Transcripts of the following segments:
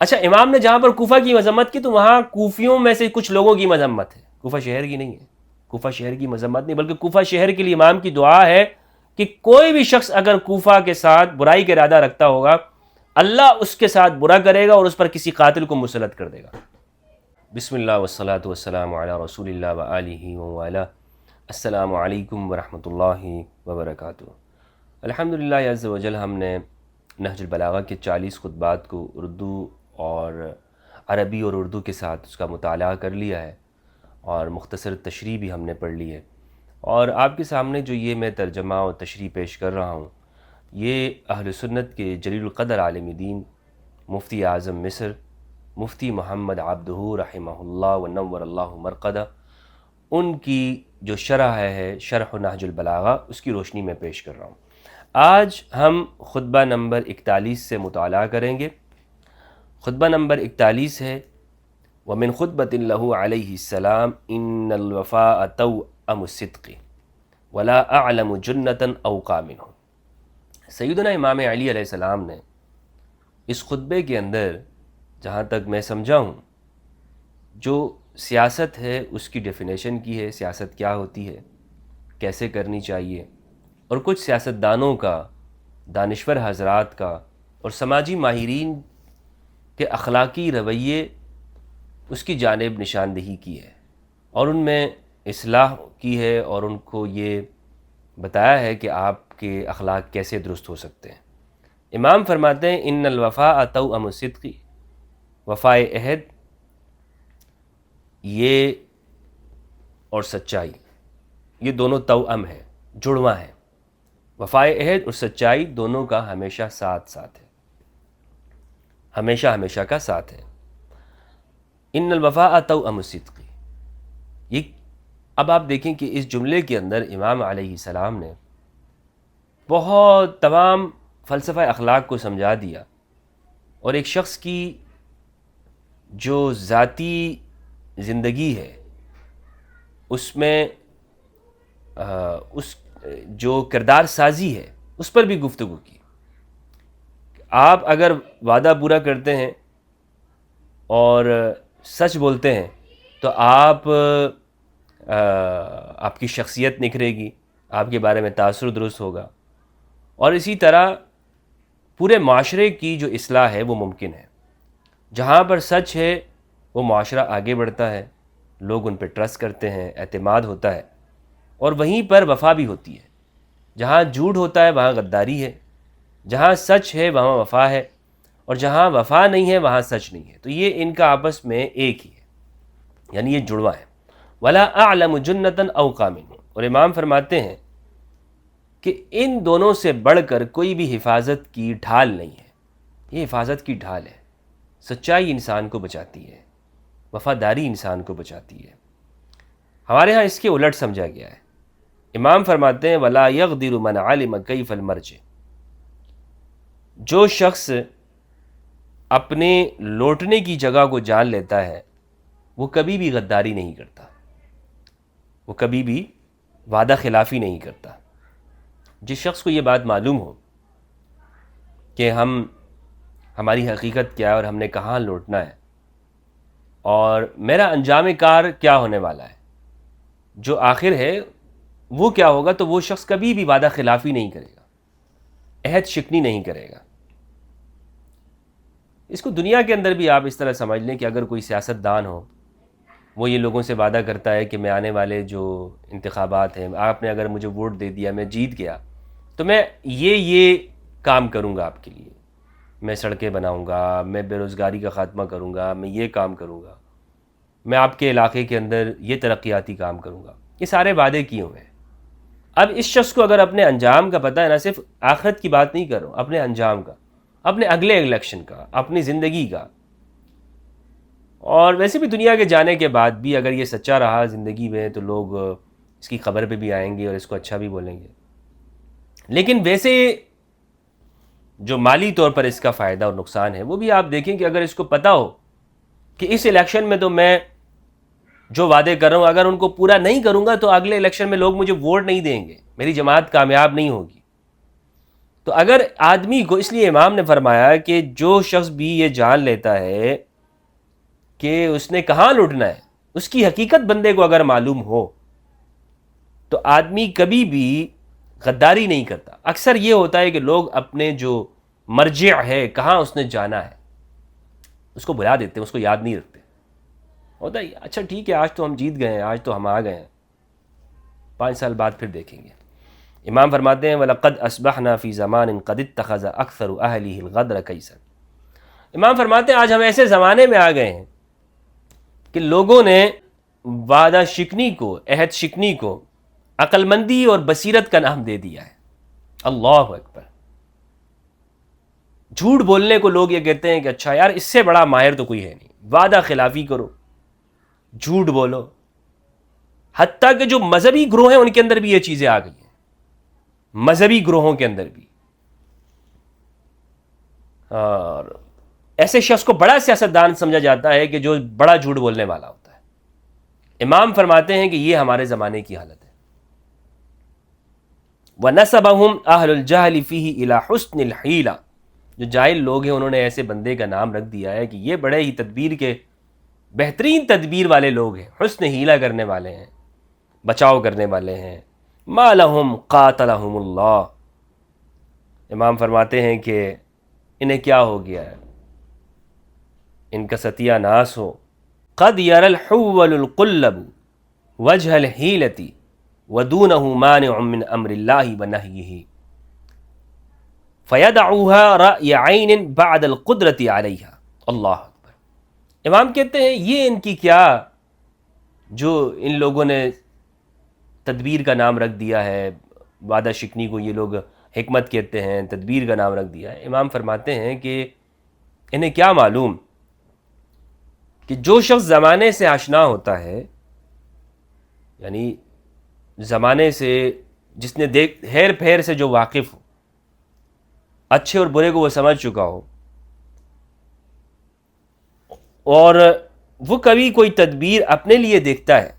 اچھا، امام نے جہاں پر کوفہ کی مذمت کی تو وہاں کوفیوں میں سے کچھ لوگوں کی مذمت ہے، کوفہ شہر کی نہیں ہے، کوفہ شہر کی مذمت نہیں، بلکہ کوفہ شہر کے لیے امام کی دعا ہے کہ کوئی بھی شخص اگر کوفہ کے ساتھ برائی کا ارادہ رکھتا ہوگا، اللہ اس کے ساتھ برا کرے گا اور اس پر کسی قاتل کو مسلط کر دے گا۔ بسم اللہ والصلاة والسلام علی رسول اللہ وآلہ وآلہ۔ السلام علیکم ورحمۃ اللہ وبرکاتہ۔ الحمدللہ عز وجل ہم نے نہج البلاغہ کے 40 خطبات کو اردو اور عربی اور اردو کے ساتھ اس کا مطالعہ کر لیا ہے، اور مختصر تشریح بھی ہم نے پڑھ لی ہے، اور آپ کے سامنے جو یہ میں ترجمہ اور تشریح پیش کر رہا ہوں، یہ اہل سنت کے جلیل القدر عالم دین مفتی اعظم مصر مفتی محمد عبدہ رحمہ اللہ ونور اللہ مرقدہ، ان کی جو شرح ہے شرح نہج البلاغہ، اس کی روشنی میں پیش کر رہا ہوں۔ آج ہم خطبہ نمبر 41 سے مطالعہ کریں گے۔ خطبہ نمبر 41 ہے وَمِنْ خُطْبَةٍ لَهُ عَلَيْهِ السَّلَامِ إِنَّ الْوَفَاءَ تَوْأَمُ الصِّدْقِ وَلَا أَعْلَمُ جُنَّةً أَوْقَى مِنْهُ۔ سیدنا امام علی علیہ السلام نے اس خطبے کے اندر، جہاں تک میں سمجھا ہوں، جو سیاست ہے اس کی ڈیفینیشن کی ہے، سیاست کیا ہوتی ہے، کیسے کرنی چاہیے، اور کچھ سیاستدانوں کا، دانشور حضرات کا اور سماجی ماہرین کے اخلاقی رویے، اس کی جانب نشاندہی کی ہے، اور ان میں اصلاح کی ہے، اور ان کو یہ بتایا ہے کہ آپ کے اخلاق کیسے درست ہو سکتے ہیں۔ امام فرماتے ہیں ان الوفاء توأم الصدق، وفائے عہد یہ اور سچائی، یہ دونوں توأم ہے، جڑواں ہے۔ وفائے عہد اور سچائی دونوں کا ہمیشہ ساتھ ساتھ ہے، ہمیشہ ہمیشہ کا ساتھ ہے۔ ان الوفاء توأم الصدق، یہ اب آپ دیکھیں کہ اس جملے کے اندر امام علیہ السلام نے بہت تمام فلسفہ اخلاق کو سمجھا دیا، اور ایک شخص کی جو ذاتی زندگی ہے اس میں اس جو کردار سازی ہے اس پر بھی گفتگو کی۔ آپ اگر وعدہ پورا کرتے ہیں اور سچ بولتے ہیں تو آپ کی شخصیت نکھرے گی، آپ کے بارے میں تاثر درست ہوگا، اور اسی طرح پورے معاشرے کی جو اصلاح ہے وہ ممکن ہے۔ جہاں پر سچ ہے وہ معاشرہ آگے بڑھتا ہے، لوگ ان پہ ٹرسٹ کرتے ہیں، اعتماد ہوتا ہے، اور وہیں پر وفا بھی ہوتی ہے۔ جہاں جھوٹ ہوتا ہے وہاں غداری ہے، جہاں سچ ہے وہاں وفا ہے، اور جہاں وفا نہیں ہے وہاں سچ نہیں ہے۔ تو یہ ان کا آپس میں ایک ہی ہے، یعنی یہ جڑواں ہے۔ وَلَا أَعْلَمُ جُنَّةً أَوْقَى مِنْهُ، اور امام فرماتے ہیں کہ ان دونوں سے بڑھ کر کوئی بھی حفاظت کی ڈھال نہیں ہے۔ یہ حفاظت کی ڈھال ہے، سچائی انسان کو بچاتی ہے، وفاداری انسان کو بچاتی ہے۔ ہمارے ہاں اس کے الٹ سمجھا گیا ہے۔ امام فرماتے ہیں وَلَا يَغْدِرُ مَنْ عَلِمَ كَيْفَ الْمَرْجِ، جو شخص اپنے لوٹنے کی جگہ کو جان لیتا ہے وہ کبھی بھی غداری نہیں کرتا، وہ کبھی بھی وعدہ خلافی نہیں کرتا۔ جس شخص کو یہ بات معلوم ہو کہ ہماری حقیقت کیا ہے اور ہم نے کہاں لوٹنا ہے، اور میرا انجام کار کیا ہونے والا ہے، جو آخر ہے وہ کیا ہوگا، تو وہ شخص کبھی بھی وعدہ خلافی نہیں کرے گا، عہد شکنی نہیں کرے گا۔ اس کو دنیا کے اندر بھی آپ اس طرح سمجھ لیں کہ اگر کوئی سیاست دان ہو، وہ یہ لوگوں سے وعدہ کرتا ہے کہ میں آنے والے جو انتخابات ہیں، آپ نے اگر مجھے ووٹ دے دیا، میں جیت گیا، تو میں یہ کام کروں گا آپ کے لیے، میں سڑکیں بناؤں گا، میں بے روزگاری کا خاتمہ کروں گا، میں یہ کام کروں گا، میں آپ کے علاقے کے اندر یہ ترقیاتی کام کروں گا۔ یہ سارے وعدے کیے ہوئے ہیں۔ اب اس شخص کو اگر اپنے انجام کا پتہ ہے، نہ صرف آخرت کی بات نہیں کر رہا ہوں، اپنے انجام کا، اپنے اگلے الیکشن کا، اپنی زندگی کا، اور ویسے بھی دنیا کے جانے کے بعد بھی اگر یہ سچا رہا زندگی میں تو لوگ اس کی خبر پہ بھی آئیں گے اور اس کو اچھا بھی بولیں گے۔ لیکن ویسے جو مالی طور پر اس کا فائدہ اور نقصان ہے وہ بھی آپ دیکھیں کہ اگر اس کو پتہ ہو کہ اس الیکشن میں تو میں جو وعدے کر رہا ہوں اگر ان کو پورا نہیں کروں گا تو اگلے الیکشن میں لوگ مجھے ووٹ نہیں دیں گے، میری جماعت کامیاب نہیں ہوگی، تو اگر آدمی کو، اس لیے امام نے فرمایا کہ جو شخص بھی یہ جان لیتا ہے کہ اس نے کہاں لٹنا ہے، اس کی حقیقت بندے کو اگر معلوم ہو تو آدمی کبھی بھی غداری نہیں کرتا۔ اکثر یہ ہوتا ہے کہ لوگ اپنے جو مرجع ہے، کہاں اس نے جانا ہے، اس کو بلا دیتے ہیں، اس کو یاد نہیں رکھتے۔ ہوتا ہے اچھا ٹھیک ہے، آج تو ہم جیت گئے ہیں، آج تو ہم آ گئے ہیں، 5 سال بعد پھر دیکھیں گے۔ امام فرماتے ہیں وَلَقَدْ أَصْبَحْنَا فِي زَمَانٍ قَدِ اتَّخَذَ أَكْثَرُ أَهْلِهِ الْغَدْرَ كَيْسًا۔ امام فرماتے ہیں آج ہم ایسے زمانے میں آ گئے ہیں کہ لوگوں نے وعدہ شکنی کو، عہد شکنی کو عقل مندی اور بصیرت کا نام دے دیا ہے۔ اللہ اکبر۔ جھوٹ بولنے کو لوگ یہ کہتے ہیں کہ اچھا یار اس سے بڑا ماہر تو کوئی ہے نہیں، وعدہ خلافی کرو، جھوٹ بولو۔ حتیٰ کہ جو مذہبی گروہ ہیں ان کے اندر بھی یہ چیزیں آ گئی ہیں، مذہبی گروہوں کے اندر بھی۔ اور ایسے شخص کو بڑا سیاستدان سمجھا جاتا ہے کہ جو بڑا جھوٹ بولنے والا ہوتا ہے۔ امام فرماتے ہیں کہ یہ ہمارے زمانے کی حالت ہے۔ وَنَسَبَهُمْ أَهْلُ الْجَهْلِ فِيهِ إِلَى حُسْنِ الْحِيلَةِ، جو جاہل لوگ ہیں انہوں نے ایسے بندے کا نام رکھ دیا ہے کہ یہ بڑے ہی تدبیر کے بہترین تدبیر والے لوگ ہیں، حسن ہیلہ کرنے والے ہیں، بچاؤ کرنے والے ہیں۔ مَا لَهُمْ قَاتَلَهُمُ اللَّهُ، امام فرماتے ہیں کہ انہیں کیا ہو گیا ہے، ان کا ستیہ ناس ہو۔ قَدْ يَرَى الْحُوَّلُ الْقُلَّبُ وَجْهَ الْحِيلَةِ وَدُونَهُ مَانِعٌ مِّنْ أَمْرِ اللَّهِ وَنَهْيِهِ فَيَدَعُوهَا رَأْيَ عَيْنٍ بَعْدَ الْقُدْرَةِ عَلَيْهَا۔ اللہ اکبر۔ امام کہتے ہیں یہ ان کی کیا، جو ان لوگوں نے تدبیر کا نام رکھ دیا ہے، وعدہ شکنی کو یہ لوگ حکمت کہتے ہیں، تدبیر کا نام رکھ دیا ہے۔ امام فرماتے ہیں کہ انہیں کیا معلوم کہ جو شخص زمانے سے آشنا ہوتا ہے، یعنی زمانے سے جس نے ہیر پھیر سے جو واقف ہو، اچھے اور برے کو وہ سمجھ چکا ہو، اور وہ کبھی کوئی تدبیر اپنے لیے دیکھتا ہے،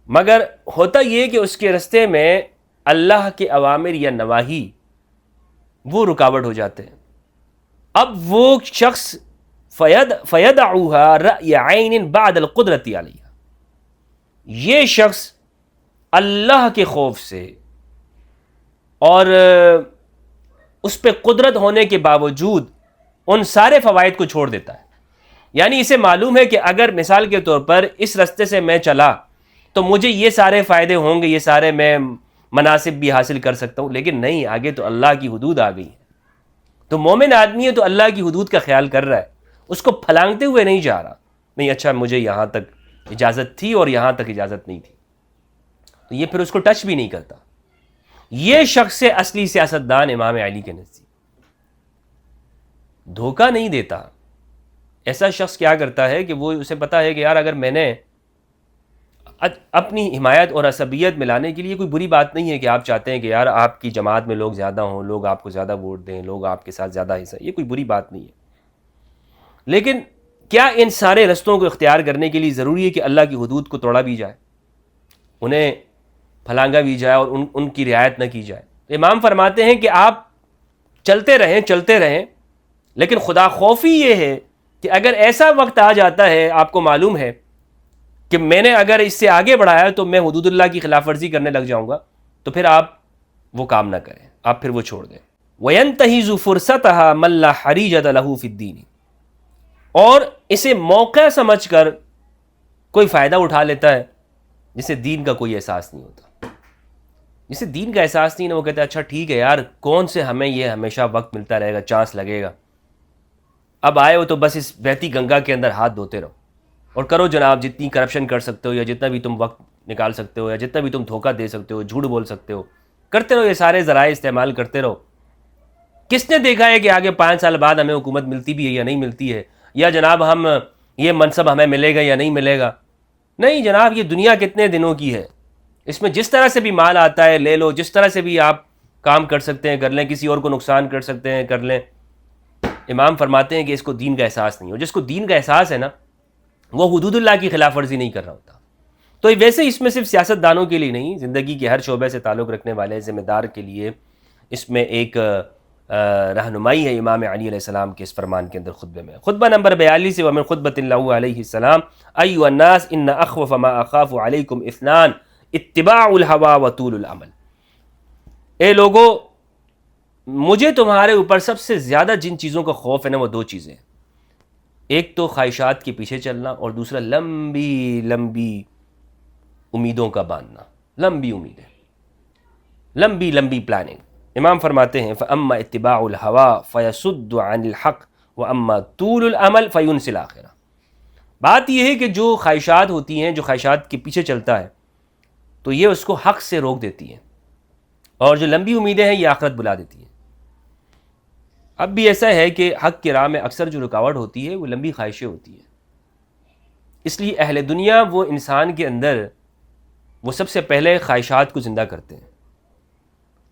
مگر ہوتا یہ کہ اس کے رستے میں اللہ کے اوامر یا نواہی وہ رکاوٹ ہو جاتے ہیں۔ اب وہ شخص فَيَدَعُوهَا رَأْيَ عَيْنٍ بَعْدَ الْقُدْرَةِ عَلَيْهَا، یہ شخص اللہ کے خوف سے اور اس پہ قدرت ہونے کے باوجود ان سارے فوائد کو چھوڑ دیتا ہے۔ یعنی اسے معلوم ہے کہ اگر مثال کے طور پر اس رستے سے میں چلا تو مجھے یہ سارے فائدے ہوں گے، یہ سارے میں مناسب بھی حاصل کر سکتا ہوں، لیکن نہیں، آگے تو اللہ کی حدود آ گئی ہے۔ تو مومن آدمی ہے تو اللہ کی حدود کا خیال کر رہا ہے، اس کو پھلانگتے ہوئے نہیں جا رہا، نہیں اچھا مجھے یہاں تک اجازت تھی اور یہاں تک اجازت نہیں تھی، تو یہ پھر اس کو ٹچ بھی نہیں کرتا۔ یہ شخص اصلی سیاستدان امام علی کے نزدیک دھوکہ نہیں دیتا۔ ایسا شخص کیا کرتا ہے کہ وہ اسے پتا ہے کہ یار اگر میں نے اپنی حمایت اور عصبیت ملانے کے لیے، کوئی بری بات نہیں ہے کہ آپ چاہتے ہیں کہ یار آپ کی جماعت میں لوگ زیادہ ہوں، لوگ آپ کو زیادہ ووٹ دیں، لوگ آپ کے ساتھ زیادہ حصہ، یہ کوئی بری بات نہیں ہے، لیکن کیا ان سارے رستوں کو اختیار کرنے کے لیے ضروری ہے کہ اللہ کی حدود کو توڑا بھی جائے، انہیں پھلانگا بھی جائے اور ان کی رعایت نہ کی جائے؟ امام فرماتے ہیں کہ آپ چلتے رہیں، لیکن خدا خوفی یہ ہے کہ اگر ایسا وقت آ جاتا ہے، آپ کو معلوم ہے کہ میں نے اگر اس سے آگے بڑھایا تو میں حدود اللہ کی خلاف ورزی کرنے لگ جاؤں گا، تو پھر آپ وہ کام نہ کریں، آپ پھر وہ چھوڑ دیں۔ وَيَنْتَهِزُ فُرْصَتَهَا مَنْ لَا حَرِيجَةَ لَهُ فِي الدِّينِ، اور اسے موقع سمجھ کر کوئی فائدہ اٹھا لیتا ہے جسے دین کا کوئی احساس نہیں ہوتا۔ جسے دین کا احساس نہیں ہے وہ کہتا ہے اچھا ٹھیک ہے یار، کون سے ہمیں یہ ہمیشہ وقت ملتا رہے گا، چانس لگے گا، اب آئے ہو تو بس اس بہتی گنگا کے اندر ہاتھ دھوتے رہو اور کرو جناب جتنی کرپشن کر سکتے ہو، یا جتنا بھی تم وقت نکال سکتے ہو، یا جتنا بھی تم دھوکہ دے سکتے ہو، جھوٹ بول سکتے ہو، کرتے رہو، یہ سارے ذرائع استعمال کرتے رہو۔ کس نے دیکھا ہے کہ آگے 5 سال بعد ہمیں حکومت ملتی بھی ہے یا نہیں ملتی ہے، یا جناب ہم یہ منصب ہمیں ملے گا یا نہیں ملے گا؟ نہیں جناب، یہ دنیا کتنے دنوں کی ہے، اس میں جس طرح سے بھی مال آتا ہے لے لو، جس طرح سے بھی آپ کام کر سکتے ہیں کر لیں، کسی اور کو نقصان کر سکتے ہیں کر لیں۔ امام فرماتے ہیں کہ اس کو دین کا احساس نہیں ہو۔ جس کو دین کا احساس ہے نا، وہ حدود اللہ کی خلاف ورزی نہیں کر رہا ہوتا۔ تو ویسے اس میں صرف سیاست دانوں کے لیے نہیں، زندگی کے ہر شعبے سے تعلق رکھنے والے ذمہ دار کے لیے اس میں ایک رہنمائی ہے امام علی علیہ السلام کے اس فرمان کے اندر خطبے میں. خطبہ نمبر 42 ومن خطبۃ اللہ علیہ السلام ایھا الناس ان اخوف ما اخاف علیکم اثنان اتباع الہوا وطول العمل. اے لوگو، مجھے تمہارے اوپر سب سے زیادہ جن چیزوں کا خوف ہے نا وہ دو چیزیں ہیں. ایک تو خواہشات کے پیچھے چلنا، اور دوسرا لمبی لمبی امیدوں کا باندھنا. لمبی امیدیں، لمبی لمبی پلاننگ. امام فرماتے ہیں فَأَمَّا اتِّبَاعُ الْهَوَىٰ فَيَصُدُّ عَنِ الْحَقِّ وَأَمَّا طُولُ الْعَمَلِ فَيُنْسِي الْآخِرَةَ. بات یہ ہے کہ جو خواہشات ہوتی ہیں، جو خواہشات کے پیچھے چلتا ہے تو یہ اس کو حق سے روک دیتی ہیں، اور جو لمبی امیدیں ہیں یہ آخرت بلا دیتی ہیں. اب بھی ایسا ہے کہ حق کی راہ میں اکثر جو رکاوٹ ہوتی ہے وہ لمبی خواہشیں ہوتی ہیں. اس لیے اہل دنیا وہ انسان کے اندر وہ سب سے پہلے خواہشات کو زندہ کرتے ہیں.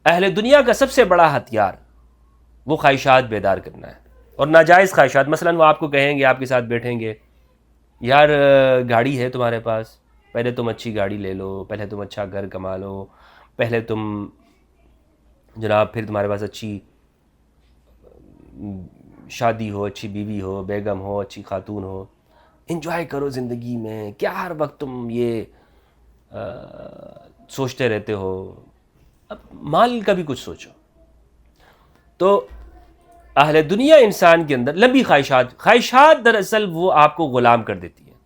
اہل دنیا کا سب سے بڑا ہتھیار وہ خواہشات بیدار کرنا ہے، اور ناجائز خواہشات. مثلا وہ آپ کو کہیں گے، آپ کے ساتھ بیٹھیں گے، یار گاڑی ہے تمہارے پاس، پہلے تم اچھی گاڑی لے لو، پہلے تم اچھا گھر کما لو، پہلے تم جناب پھر تمہارے پاس اچھی شادی ہو، اچھی بیوی ہو، بیگم ہو، اچھی خاتون ہو، انجوائے کرو زندگی میں. کیا ہر وقت تم یہ سوچتے رہتے ہو؟ اب مال کا بھی کچھ سوچو. تو اہل دنیا انسان کے اندر لمبی خواہشات دراصل وہ آپ کو غلام کر دیتی ہیں،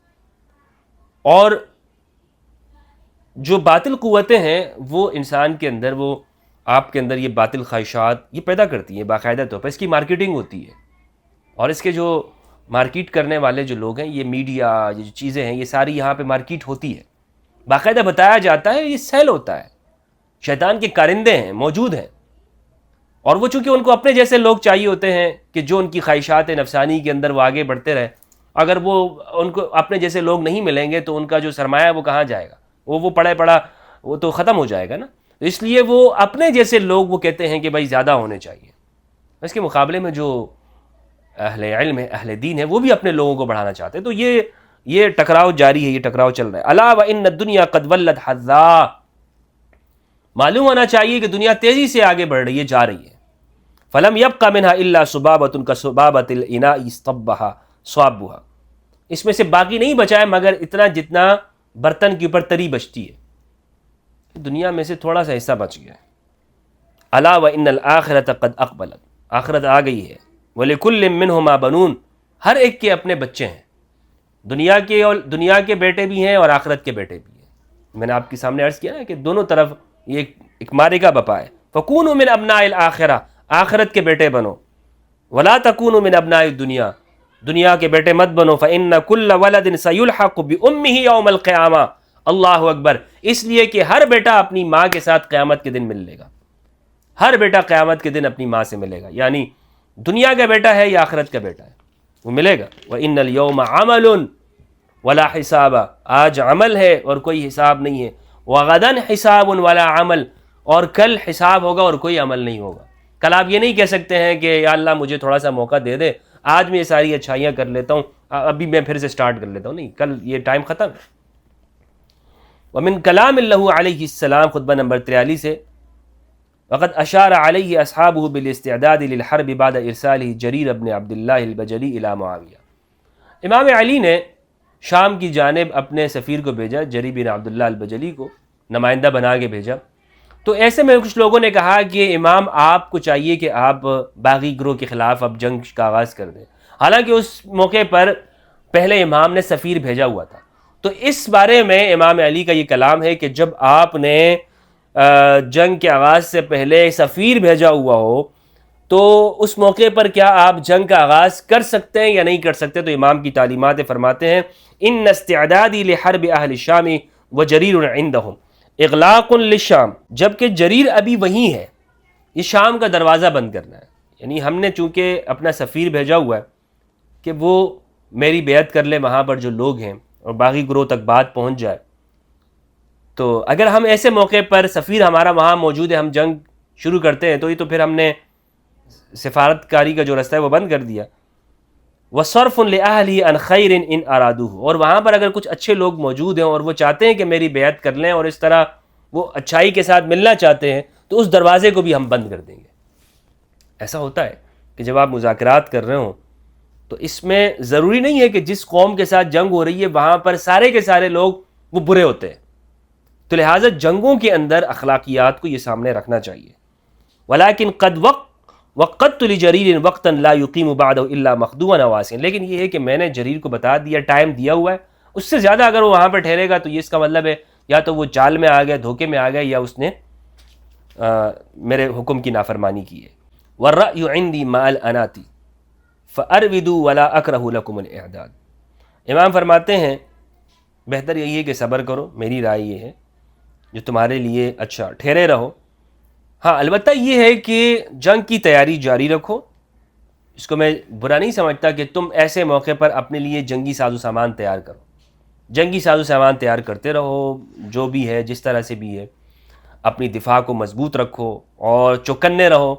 اور جو باطل قوتیں ہیں وہ انسان کے اندر وہ آپ کے اندر یہ باطل خواہشات یہ پیدا کرتی ہیں باقاعدہ طور پر. اس کی مارکیٹنگ ہوتی ہے، اور اس کے جو مارکیٹ کرنے والے جو لوگ ہیں، یہ میڈیا، یہ جو چیزیں ہیں، یہ ساری یہاں پہ مارکیٹ ہوتی ہے. باقاعدہ بتایا جاتا ہے، یہ سیل ہوتا ہے. شیطان کے کارندے ہیں، موجود ہیں، اور وہ چونکہ ان کو اپنے جیسے لوگ چاہیے ہوتے ہیں کہ جو ان کی خواہشات نفسانی کے اندر وہ آگے بڑھتے رہے. اگر وہ ان کو اپنے جیسے لوگ نہیں ملیں گے تو ان کا جو سرمایہ ہے وہ کہاں جائے گا؟ وہ پڑا پڑا وہ تو ختم ہو جائے گا نا. اس لیے وہ اپنے جیسے لوگ وہ کہتے ہیں کہ بھائی زیادہ ہونے چاہیے. اس کے مقابلے میں جو اہل علم ہے، اہل دین ہے، وہ بھی اپنے لوگوں کو بڑھانا چاہتے ہیں. تو یہ ٹکراؤ جاری ہے، یہ ٹکراؤ چل رہا ہے. الا وان الدنیا قد ولت حذا. معلوم ہونا چاہیے کہ دنیا تیزی سے آگے بڑھ رہی ہے، جا رہی ہے. فلم يبق منها الا صبابۃ كصبابۃ الاناء استبها صابها. اس میں سے باقی نہیں بچا ہے مگر اتنا جتنا برتن کے اوپر تری بچتی ہے. دنیا میں سے تھوڑا سا حصہ بچ گیا ہے. الا وان الاخرۃ قد اقبلت. آخرت آ گئی ہے. ولکل منہما بنون. ہر ایک کے اپنے بچے ہیں، دنیا کے بیٹے بھی ہیں اور آخرت کے بیٹے بھی ہیں. میں نے آپ کے سامنے عرض کیا نا کہ دونوں طرف یہ ایک مارے کا بپا ہے. فکونوا من ابناء الآخرہ. آخرت کے بیٹے بنو. ولا تکونوا من ابناء الدنیا. دنیا کے بیٹے مت بنو. فإن كل ولد سيلحق بأمه يوم القيامة. اللہ اکبر. اس لیے کہ ہر بیٹا اپنی ماں کے ساتھ قیامت کے دن مل لے گا. ہر بیٹا قیامت کے دن اپنی ماں سے ملے گا. یعنی دنیا کا بیٹا ہے یا آخرت کا بیٹا ہے، وہ ملے گا. وإن اليوم عمل ولا حساب. آج عمل ہے اور کوئی حساب نہیں ہے. وغدا حساب ولا عمل. اور کل حساب ہوگا اور کوئی عمل نہیں ہوگا. کل آپ یہ نہیں کہہ سکتے ہیں کہ یا اللہ مجھے تھوڑا سا موقع دے دے، آج میں یہ ساری اچھائیاں کر لیتا ہوں، ابھی میں پھر سے سٹارٹ کر لیتا ہوں. نہیں، کل یہ ٹائم ختم ہے. ومن کلام اللہ علیہ السلام، خطبہ نمبر 43 ہے. وقد اشار علیہ اصحابہ بالاستعداد للحرب بعد ارسالہ جریر ابن عبداللہ البجلی الی معاویہ. امام علی نے شام کی جانب اپنے سفیر کو بھیجا، جریر بن عبداللہ البجلی کو نمائندہ بنا کے بھیجا. تو ایسے میں کچھ لوگوں نے کہا کہ امام آپ کو چاہیے کہ آپ باغی گروہ کے خلاف اب جنگ کا آغاز کر دیں. حالانکہ اس موقع پر پہلے امام نے سفیر بھیجا ہوا تھا. تو اس بارے میں امام علی کا یہ کلام ہے کہ جب آپ نے جنگ کے آغاز سے پہلے سفیر بھیجا ہوا ہو تو اس موقع پر کیا آپ جنگ کا آغاز کر سکتے ہیں یا نہیں کر سکتے. تو امام کی تعلیمات فرماتے ہیں ان استعدادی لحرب اہل الشام وجریر عندهم اغلاق للشام. جبکہ جریر ابھی وہیں ہے، یہ شام کا دروازہ بند کرنا ہے. یعنی ہم نے چونکہ اپنا سفیر بھیجا ہوا ہے کہ وہ میری بیعت کر لے وہاں پر جو لوگ ہیں اور باغی گروہ تک بات پہنچ جائے. تو اگر ہم ایسے موقع پر سفیر ہمارا وہاں موجود ہے، ہم جنگ شروع کرتے ہیں تو یہ تو پھر ہم نے سفارت کاری کا جو رستہ ہے وہ بند کر دیا. وصرف لأہلہ عن خیر ان ارادوہ. اور وہاں پر اگر کچھ اچھے لوگ موجود ہیں اور وہ چاہتے ہیں کہ میری بیعت کر لیں اور اس طرح وہ اچھائی کے ساتھ ملنا چاہتے ہیں تو اس دروازے کو بھی ہم بند کر دیں گے. ایسا ہوتا ہے کہ جب آپ مذاکرات کر رہے ہوں تو اس میں ضروری نہیں ہے کہ جس قوم کے ساتھ جنگ ہو رہی ہے وہاں پر سارے کے سارے لوگ وہ برے ہوتے ہیں. تو لہٰذا جنگوں کے اندر اخلاقیات کو یہ سامنے رکھنا چاہیے. ولیکن قد وقت لجریر وقتا لا یقیم بعدہ الا مخدوعا نواسا، لیکن یہ ہے کہ میں نے جریر کو بتا دیا، ٹائم دیا ہوا ہے، اس سے زیادہ اگر وہ وہاں پہ ٹھہرے گا تو یہ اس کا مطلب ہے یا تو وہ چال میں آ گیا، دھوکے میں آ گیا، یا اس نے میرے حکم کی نافرمانی کی ہے. والرأی عندی مع الاناتی فارودوا ولا اکرہ لکم الاعداد. امام فرماتے ہیں بہتر یہی ہے کہ صبر کرو، میری رائے یہ ہے جو تمہارے لیے اچھا، ٹھہرے رہو. ہاں البتہ یہ ہے کہ جنگ کی تیاری جاری رکھو. اس کو میں برا نہیں سمجھتا کہ تم ایسے موقع پر اپنے لیے جنگی ساز و سامان تیار کرو، جنگی ساز و سامان تیار کرتے رہو، جو بھی ہے جس طرح سے بھی ہے، اپنی دفاع کو مضبوط رکھو اور چوکنے رہو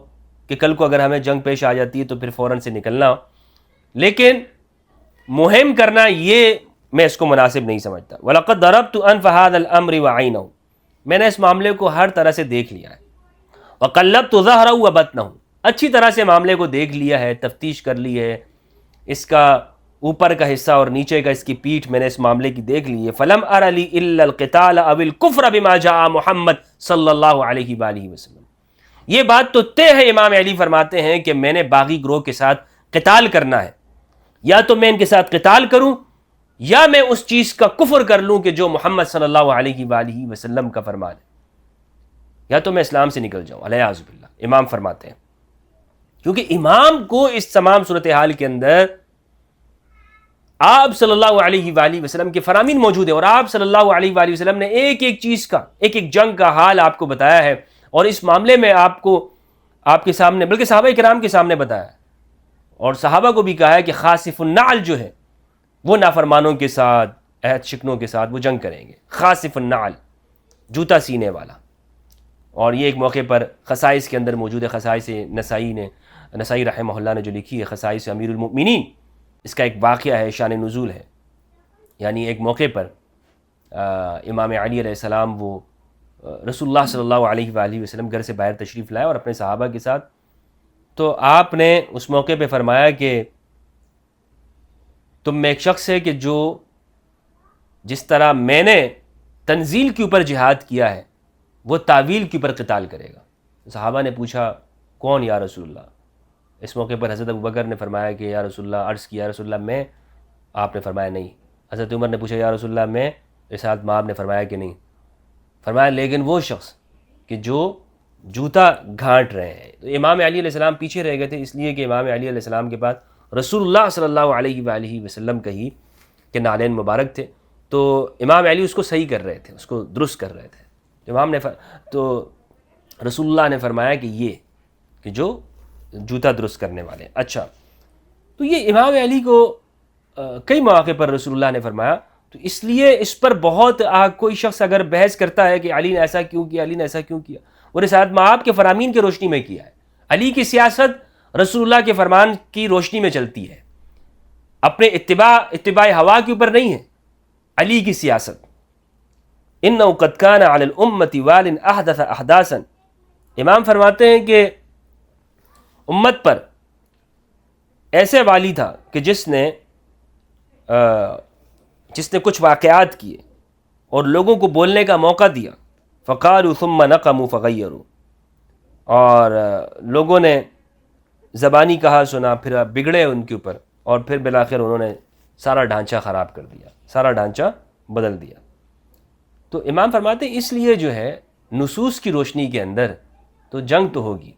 کہ کل کو اگر ہمیں جنگ پیش آ جاتی ہے تو پھر فوراً سے نکلنا. لیکن مہم کرنا یہ میں اس کو مناسب نہیں سمجھتا. وَلَقَدْ ضَرَبْتُ أَنْفَ هَذَا الْأَمْرِ وَعَيْنَهُ، میں نے اس معاملے کو ہر طرح سے دیکھ لیا ہے. وَقَلَّبْتُ ظَهْرَهُ وَبَطْنَهُ، اچھی طرح سے معاملے کو دیکھ لیا ہے، تفتیش کر لی ہے، اس کا اوپر کا حصہ اور نیچے کا اس کی پیٹھ میں نے اس معاملے کی دیکھ لی ہے. فَلَمْ أَرَ لِي إِلَّا الْقِتَالَ أَوِ الْكُفْرَ بِمَا جَاءَ محمد صلی اللہ علیہ وآلہ وسلم. یہ بات تو طے ہے، امام علی فرماتے ہیں کہ میں نے باغی گروہ کے ساتھ قتال کرنا ہے، یا تو میں ان کے ساتھ قتال کروں یا میں اس چیز کا کفر کر لوں کہ جو محمد صلی اللہ علیہ وآلہ وسلم کا فرمان ہے، یا تو میں اسلام سے نکل جاؤں علیہ باللہ. امام فرماتے ہیں کیونکہ امام کو اس تمام صورتحال کے اندر آپ صلی اللہ علیہ وآلہ وسلم کے فرامین موجود ہیں، اور آپ صلی اللہ علیہ وآلہ وسلم نے ایک ایک چیز کا، ایک ایک جنگ کا حال آپ کو بتایا ہے، اور اس معاملے میں آپ کو، آپ کے سامنے، بلکہ صحابہ کرام کے سامنے بتایا ہے، اور صحابہ کو بھی کہا ہے کہ خاسف النعل جو ہے وہ نافرمانوں کے ساتھ، عہد شکنوں کے ساتھ وہ جنگ کریں گے. خاسف النعل، جوتا سینے والا. اور یہ ایک موقع پر خصائص کے اندر موجود ہے. خصائص نسائی رحمہ اللہ نے جو لکھی ہے خصائص امیر المؤمنین، اس کا ایک واقعہ ہے، شان نزول ہے. یعنی ایک موقع پر امام علی علیہ السلام وہ رسول اللہ صلی اللہ علیہ وآلہ وسلم گھر سے باہر تشریف لائے اور اپنے صحابہ کے ساتھ، تو آپ نے اس موقع پہ فرمایا کہ تم میں ایک شخص ہے کہ جو جس طرح میں نے تنزیل کے اوپر جہاد کیا ہے وہ تعویل کے اوپر قتال کرے گا. صحابہ نے پوچھا کون یا رسول اللہ؟ اس موقع پر حضرت ابوبکر نے فرمایا کہ یا رسول اللہ، عرض کیا یا رسول اللہ میں. آپ نے فرمایا نہیں. حضرت عمر نے پوچھا یا رسول اللہ میں. ارشاد مآب نے فرمایا کہ نہیں. فرمایا لیکن وہ شخص کہ جو جوتا گھانٹ رہے ہیں. تو امام علی علیہ السلام پیچھے رہ گئے تھے، اس لیے کہ امام علی علیہ السلام کے پاس رسول اللہ صلی اللہ علیہ وآلہ وسلم کا ہی کہ نالین مبارک تھے. تو امام علی اس کو صحیح کر رہے تھے، اس کو درست کر رہے تھے. امام نے تو رسول اللہ نے فرمایا کہ یہ کہ جو جوتا درست کرنے والے. اچھا، تو یہ امام علی کو کئی مواقع پر رسول اللہ نے فرمایا. تو اس لیے اس پر بہت کوئی شخص اگر بحث کرتا ہے کہ علی نے ایسا کیوں کیا، علی نے ایسا کیوں کیا، اور رسالت مآب کے فرامین کی روشنی میں کیا ہے. علی کی سیاست رسول اللہ کے فرمان کی روشنی میں چلتی ہے، اپنے اتباع ہوا کے اوپر نہیں ہے علی کی سیاست. اِنَّهُ قَدْ كَانَ عَلَى الْأُمَّةِ وَالٍ أَحْدَثَ أَحْدَاثًا. امام فرماتے ہیں کہ امت پر ایسے والی تھا کہ جس نے کچھ واقعات کیے اور لوگوں کو بولنے کا موقع دیا. فَقَالُوا ثُمَّ نَقَمُوا فَغَيَّرُوا، اور لوگوں نے زبانی کہا سنا، پھر بگڑے ان کے اوپر، اور پھر بالآخر انہوں نے سارا ڈھانچہ خراب کر دیا، سارا ڈھانچہ بدل دیا. تو امام فرماتے ہیں اس لیے جو ہے نصوص کی روشنی کے اندر تو جنگ تو ہوگی،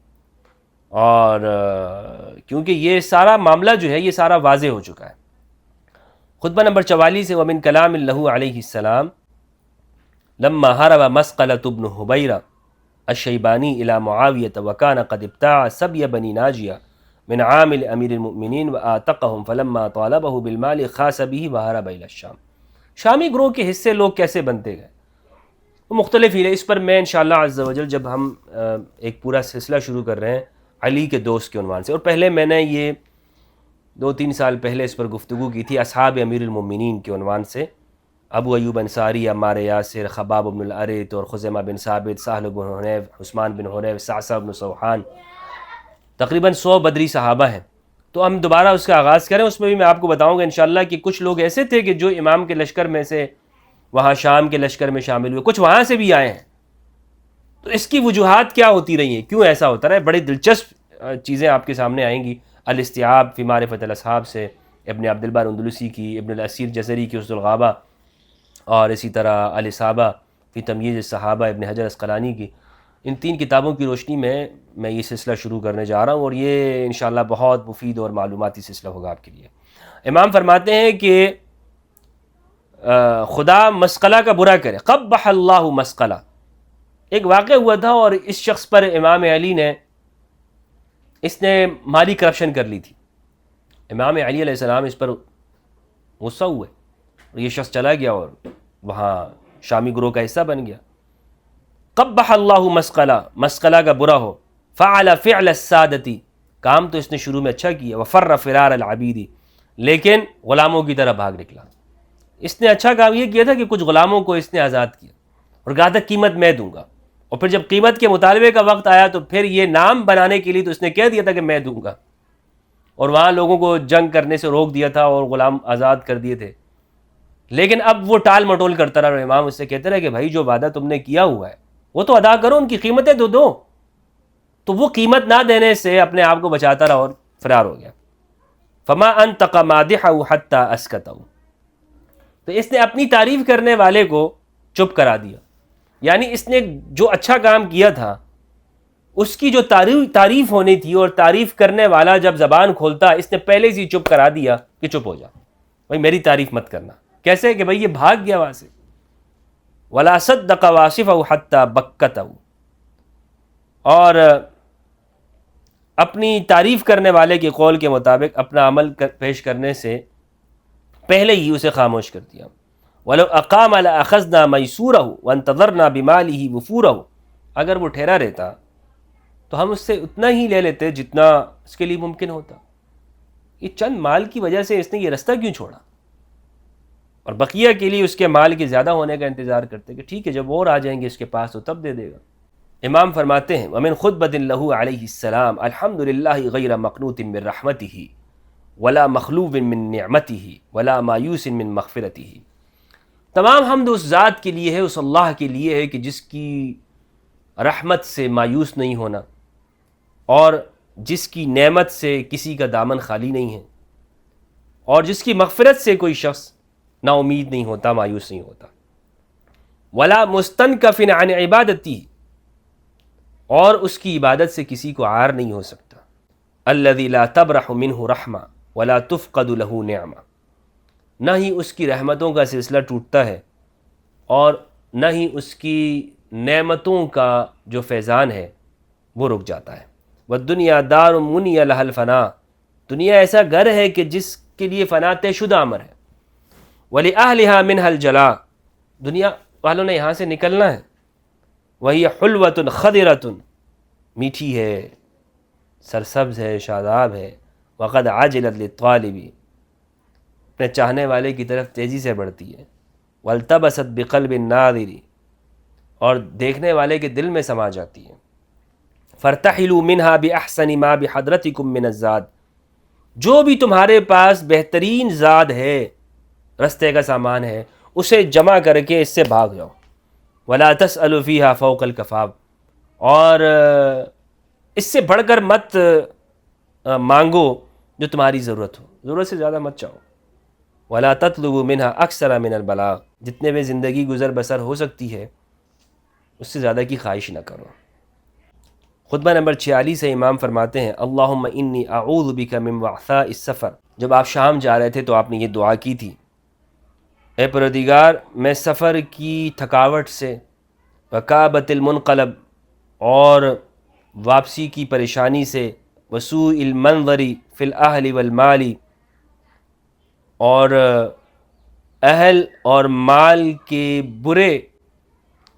اور کیونکہ یہ سارا معاملہ جو ہے یہ سارا واضح ہو چکا ہے. خطبہ نمبر 44 سے ومن کلام اللہ علیہ السلام لما حرب مسقلۃ بن حبیرہ الشیبانی الی معاویۃ وکان قد ابتاع سبی بنی ناجیہ من عامل امیر المؤمنین وآتقہم فلما طالبہ بالمال خاص به وحرب الی الشام. شامی گروہ کے حصے لوگ کیسے بنتے گئے وہ مختلف ہی ہے. اس پر میں انشاءاللہ عز و جل جب ہم ایک پورا سلسلہ شروع کر رہے ہیں علی کے دوست کے عنوان سے، اور پہلے میں نے یہ 2-3 سال پہلے اس پر گفتگو کی تھی اصحاب امیر المؤمنین کے عنوان سے، ابو ایوب انصاری، عمار یاسر، خباب بن الارت اور خزیمہ بن ثابت، سہل بن حنیف، عثمان بن حنیف، صعصع بن سوحان، تقریباً 100 بدری صحابہ ہیں. تو ہم دوبارہ اس کا آغاز کریں. اس میں بھی میں آپ کو بتاؤں گا انشاءاللہ کہ کچھ لوگ ایسے تھے کہ جو امام کے لشکر میں سے وہاں شام کے لشکر میں شامل ہوئے، کچھ وہاں سے بھی آئے ہیں. تو اس کی وجوہات کیا ہوتی رہی ہیں، کیوں ایسا ہوتا رہا ہے؟ بڑی دلچسپ چیزیں آپ کے سامنے آئیں گی. الاستیعاب فی معرفت الاصحاب سے ابن عبد البر اندلسی کی، ابن الاسیر جزری کی اسد الغابہ، اور اسی طرح الاصابہ فی تمییز الصحابہ ابن حجر اسقلانی کی. ان 3 کتابوں کی روشنی میں یہ سلسلہ شروع کرنے جا رہا ہوں، اور یہ انشاءاللہ بہت مفید اور معلوماتی سلسلہ ہوگا آپ کے لیے. امام فرماتے ہیں کہ خدا مسقلہ کا برا کرے. قبح اللہ مسقلہ. ایک واقعہ ہوا تھا اور اس شخص پر امام علی نے اس نے مالی کرپشن کر لی تھی. امام علی علیہ السلام اس پر غصہ ہوئے اور یہ شخص چلا گیا اور وہاں شامی گروہ کا حصہ بن گیا. قبح اللہ مسقلہ، مسقلہ کا برا ہو. فعل فعل السادتی، کام تو اس نے شروع میں اچھا کیا. وفر فرار العبیدی، لیکن غلاموں کی طرح بھاگ نکلا. اس نے اچھا کام یہ کیا تھا کہ کچھ غلاموں کو اس نے آزاد کیا اور کہا تھا قیمت میں دوں گا، اور پھر جب قیمت کے مطالبے کا وقت آیا تو پھر یہ نام بنانے کے لیے تو اس نے کہہ دیا تھا کہ میں دوں گا، اور وہاں لوگوں کو جنگ کرنے سے روک دیا تھا اور غلام آزاد کر دیے تھے. لیکن اب وہ ٹال مٹول کرتا رہا اور امام اس سے کہتے رہے کہ بھائی جو وعدہ تم نے کیا ہوا ہے وہ تو ادا کرو، ان کی قیمتیں تو دو. تو وہ قیمت نہ دینے سے اپنے آپ کو بچاتا رہا اور فرار ہو گیا. فما انطق مادحہ حتی اسکتہ، تو اس نے اپنی تعریف کرنے والے کو چپ کرا دیا. یعنی اس نے جو اچھا کام کیا تھا اس کی جو تعریف ہونی تھی، اور تعریف کرنے والا جب زبان کھولتا اس نے پہلے سے چپ کرا دیا کہ چپ ہو جا بھائی، میری تعریف مت کرنا. کیسے کہ بھائی یہ بھاگ گیا وہاں سے. ولا صدق واصفہ حتی بکتہ، اور اپنی تعریف کرنے والے کے قول کے مطابق اپنا عمل پیش کرنے سے پہلے ہی اسے خاموش کر دیا. وَلَوْ أَقَامَ لَأَخَذْنَا مَيْسُورَهُ وَانْتَظَرْنَا بِمَالِهِ وُفُورَهُ، اگر وہ ٹھہرا رہتا تو ہم اس سے اتنا ہی لے لیتے جتنا اس کے لیے ممکن ہوتا. یہ چند مال کی وجہ سے اس نے یہ رستہ کیوں چھوڑا، اور بقیہ کے لیے اس کے مال کے زیادہ ہونے کا انتظار کرتے کہ ٹھیک ہے جب اور آ جائیں گے اس کے پاس تو تب دے دے گا. امام فرماتے ہیں وَمِنْ خُطْبَةٍ لَهُ عَلَيْهِ السَّلَامُ الْحَمْدُ لِلَّهِ غَيْرَ مَقْنُوطٍ مِّن رَحْمَتِهِ وَلَا مَخْلُوبٍ مِّن نِعْمَتِهِ وَلَا مَایُوسٍ مِّن مَغْفِرَتِهِ. تمام حمد اس ذات کے لیے ہے، اس اللہ کے لیے ہے کہ جس کی رحمت سے مایوس نہیں ہونا اور جس کی نعمت سے کسی کا دامن خالی نہیں ہے، اور جس کی مغفرت سے کوئی شخص نا امید نہیں ہوتا، مایوس نہیں ہوتا. ولا مستنکف عن عبادتی، اور اس کی عبادت سے کسی کو عار نہیں ہو سکتا. الذی لا تبرح منہ رحمہ ولا تفقد له نعمہ، نہ ہی اس کی رحمتوں کا سلسلہ ٹوٹتا ہے اور نہ ہی اس کی نعمتوں کا جو فیضان ہے وہ رک جاتا ہے. والدنیا دار منی لها الفنا، دنیا ایسا گھر ہے کہ جس کے لیے فنا طے شدہ امر ہے. ولأہلها منها الجلاء، دنیا والوں نے یہاں سے نکلنا ہے. وہی حلوۃ خضرۃ، میٹھی ہے، سرسبز ہے، شاداب ہے. وقد عجلت للطالب، اپنے چاہنے والے کی طرف تیزی سے بڑھتی ہے. والتبست بقلب الناظر، اور دیکھنے والے کے دل میں سما جاتی ہے. فارتحلوا منها باحسن ما بحضرتکم من الزاد، جو بھی تمہارے پاس بہترین زاد ہے، رستے کا سامان ہے، اسے جمع کر کے اس سے بھاگ جاؤ. ولا تسألوا فیہا فوق الکفاف، اور اس سے بڑھ کر مت مانگو جو تمہاری ضرورت ہو، ضرورت سے زیادہ مت چاہو. ولا تطلبوا منہا اکثر من البلاغ، جتنے میں زندگی گزر بسر ہو سکتی ہے اس سے زیادہ کی خواہش نہ کرو. خطبہ نمبر 46 سے امام فرماتے ہیں اللہم انی اعوذ بک من وعثاء السفر. جب آپ شام جا رہے تھے تو آپ نے یہ دعا کی تھی، اے پروردگار میں سفر کی تھکاوٹ سے، وکابت المنقلب، اور واپسی کی پریشانی سے، وسوء المنظر فی الاہل والمال، اور اہل اور مال کے برے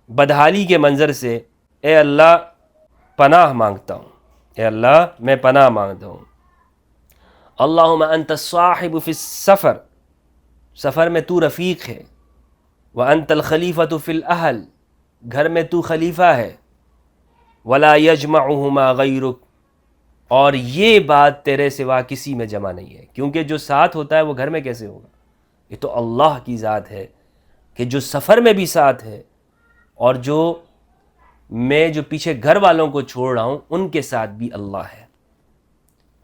بدحالی کے منظر سے، اے اللہ پناہ مانگتا ہوں، اے اللہ میں پناہ مانگتا ہوں. اللہم انت الصاحب فی السفر، سفر میں تو رفیق ہے، وَأَنْتَ الْخَلِيفَةُ فِي الْأَهْلِ، گھر میں تو خلیفہ ہے، وَلَا يَجْمَعُهُمَا غَيْرُكَ، اور یہ بات تیرے سوا کسی میں جمع نہیں ہے، کیونکہ جو ساتھ ہوتا ہے وہ گھر میں کیسے ہوگا؟ یہ تو اللہ کی ذات ہے کہ جو سفر میں بھی ساتھ ہے، اور جو میں جو پیچھے گھر والوں کو چھوڑ رہا ہوں ان کے ساتھ بھی اللہ ہے۔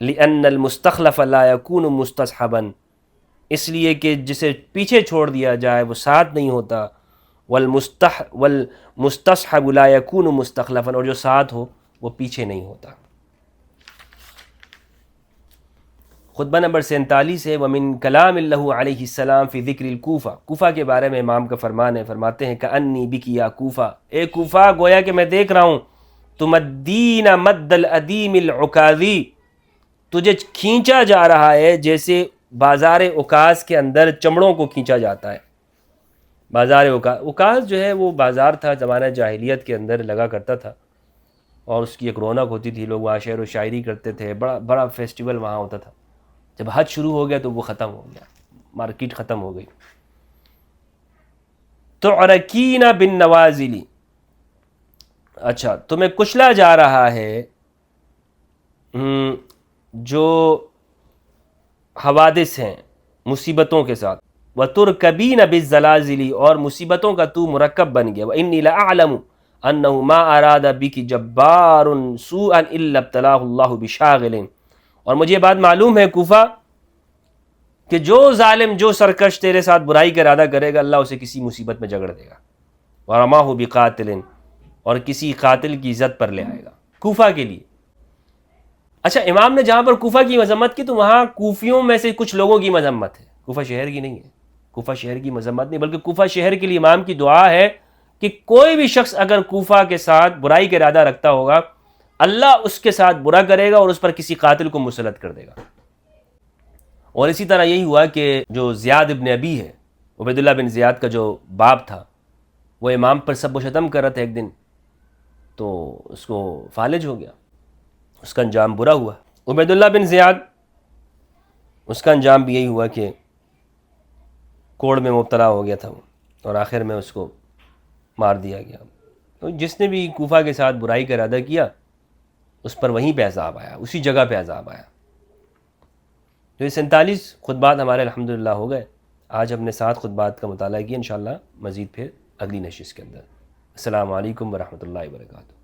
لِأَنَّ الْمُسْتَخْلَفَ لَا يَكُونُ مُسْتَصْحَبًا، اس لیے کہ جسے پیچھے چھوڑ دیا جائے وہ ساتھ نہیں ہوتا، والمستصحب لا يكون مستخلفا، اور جو ساتھ ہو وہ پیچھے نہیں ہوتا۔ خطبہ نمبر 47 ہے، وَمِن کلام اللہ علیہ السلام فی ذکر الکوفہ، کوفہ کے بارے میں امام کا فرمان ہے، فرماتے ہیں کأنی بک یا کوفہ، اے کوفہ گویا کہ میں دیکھ رہا ہوں تمدین مد الادیم العکاظی، تجھے کھینچا جا رہا ہے جیسے بازار عکاظ کے اندر چمڑوں کو کھینچا جاتا ہے۔ بازار عکاظ جو ہے وہ بازار تھا، زمانہ جاہلیت کے اندر لگا کرتا تھا، اور اس کی ایک رونق ہوتی تھی، لوگ وہاں شعر و شاعری کرتے تھے، بڑا بڑا فیسٹیول وہاں ہوتا تھا۔ جب حج شروع ہو گیا تو وہ ختم ہو گیا، مارکیٹ ختم ہو گئی۔ تعرکین بالنوازل، اچھا تمہیں کچلا جا رہا ہے جو حوادث ہیں مصیبتوں کے ساتھ، وترکبین بالزلازل، اور مصیبتوں کا تو مرکب بن گیا، وانی لاعلم انہ ما اراد بک جبار سوءا الا ابتلاہ اللہ بشاغل، اور مجھے یہ بات معلوم ہے کوفہ کہ جو ظالم، جو سرکش تیرے ساتھ برائی کا ارادہ کرے گا اللہ اسے کسی مصیبت میں جگڑ دے گا، ورماہ بقاتل، اور کسی قاتل کی عزت پر لے آئے گا کوفہ کے لیے۔ اچھا، امام نے جہاں پر کوفہ کی مذمت کی تو وہاں کوفیوں میں سے کچھ لوگوں کی مذمت ہے، کوفہ شہر کی نہیں ہے، کوفہ شہر کی مذمت نہیں، بلکہ کوفہ شہر کے لیے امام کی دعا ہے کہ کوئی بھی شخص اگر کوفہ کے ساتھ برائی کا ارادہ رکھتا ہوگا اللہ اس کے ساتھ برا کرے گا اور اس پر کسی قاتل کو مسلط کر دے گا۔ اور اسی طرح یہی ہوا کہ جو زیاد ابن ابی ہے، عبید اللہ بن زیاد کا جو باپ تھا، وہ امام پر سب و شتم کر رہا تھا، ایک دن تو اس کو فالج ہو گیا، اس کا انجام برا ہوا۔ عبید اللہ بن زیاد، اس کا انجام بھی یہی ہوا کہ کوڑ میں مبتلا ہو گیا تھا وہ، اور آخر میں اس کو مار دیا گیا۔ تو جس نے بھی کوفہ کے ساتھ برائی کا ارادہ کیا اس پر وہیں پہ عذاب آیا، اسی جگہ پہ عذاب آیا۔ تو یہ 47 خطبات ہمارے الحمدللہ ہو گئے۔ آج ہم نے 7 خطبات کا مطالعہ کیا، انشاءاللہ مزید پھر اگلی نشست کے اندر۔ السلام علیکم ورحمۃ اللہ وبرکاتہ۔